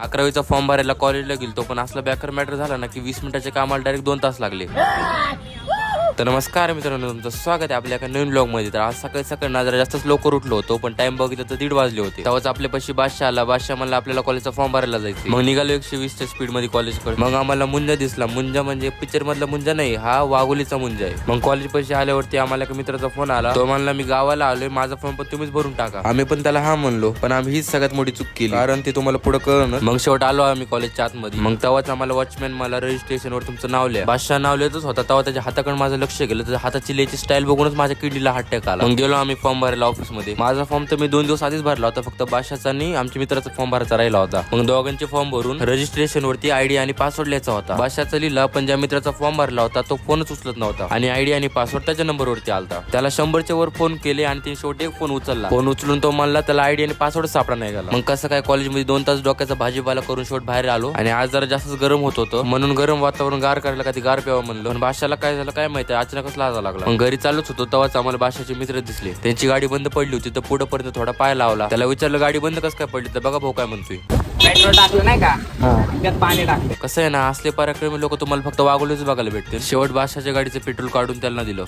11वीचा form भरायला कॉलेजला गेलो पण असला बेकार मॅटर झाला ना की 20 मिनिटाच्या कामाला डायरेक्ट 2 तास लागले. तर नमस्कार मित्रांनो, तुमचं स्वागत आहे आपल्या एका नवीन ब्लॉग मध्ये. तर आज सकाळी सकाळी ना जरा जास्तच लवकर उठलो होतो, पण टाइम बघितलं तर 1:30 वाजले होते. तेव्हाच आपल्यापाशी बादशाह आला. बादशाह म्हणला आपल्याला कॉलेजचा फॉर्म भरायला जायचं. मग निघालो 120च्या स्पीड मध्ये कॉलेजकडे. मग आम्हाला मुंजा दिसला. मुंजा म्हणजे पिक्चर मधला मुंजा नाही, हा वाघोलीचा मुंजा आहे. मग कॉलेज पैसे आल्यावरती आम्हाला एका मित्राचा फोन आला. तो म्हणला मी गावाला आलोय, माझा फॉर्म पण तुम्हीच भरून टाका. आम्ही पण त्याला हा म्हणलो, पण आम्ही हीच सगळ्यात मोठी चूक केली, कारण ते तुम्हाला पुढे कळलं. मग शेवट आलो आम्ही कॉलेजच्या आतमध्ये. मग तेव्हाच आम्हाला वॉचमॅन मला रजिस्ट्रेशनवर तुमचं नाव लिहा. बादशाह नाव लिहितच होता तेव्हा त्याच्या हाताकडे माझं लक्ष गेलं. त्याच्या हाताची लिहायची स्टाईल बघूनच माझ्या किडनीला हात टेक आला. मग गेलो आम्ही फॉर्म भरायला ऑफिस मध्ये. माझा फॉर्म तर मी 2 दिवस आधीच भरला होता, फक्त बादशाहचा आणि आमच्या मित्राचा फॉर्म भरायचा राहिला होता. मग दोघांचे फॉर्म भरून रजिस्ट्रेशन वरती आयडी आणि पासवर्ड लिहायचा होता. बादशाहचा लिहिला, पण ज्या मित्राचा फॉर्म भरला होता तो फोनच उचलत नव्हता आणि आयडी आणि पासवर्ड त्याच्या नंबरवरती आलता. त्याला 100च्या वर फोन केले आणि तिने शेवटी एक फोन उचलला. फोन उचलून तो म्हणला त्याला आयडी आणि पासवर्ड सापडा नाही गेला. मग कसं काय कॉलेजमध्ये 2 तास डोक्याचा भाजीपाला करून शेवट बाहेर आलो. आणि आज जरा जास्तच गरम होत होतं, म्हणून गरम वातावरण गार करायला कधी गार प्यावं म्हणलं. पण बादशाहला काय झालं काय माहिती, अचानकच लाजा लागला. मग घरी चालूच होतो तेव्हाच आम्हाला बादशाहचे मित्र दिसले. त्यांची गाडी बंद पडली होती, तर पुढे पर्यंत थोडा पाय लावला. त्याला विचारलं गाडी बंद कसं काय पडली, तर बघा भाऊ काय म्हणतोय. पेट्रोल टाकलं नाही का, त्यात पाणी टाकलं. कसं आहे ना, असले पराक्रमी लोक तुम्हाला फक्त वागवलेच बघायला भेटतील. शेवट बादशाहच्या गाडीचं पेट्रोल काढून त्यांना दिलं.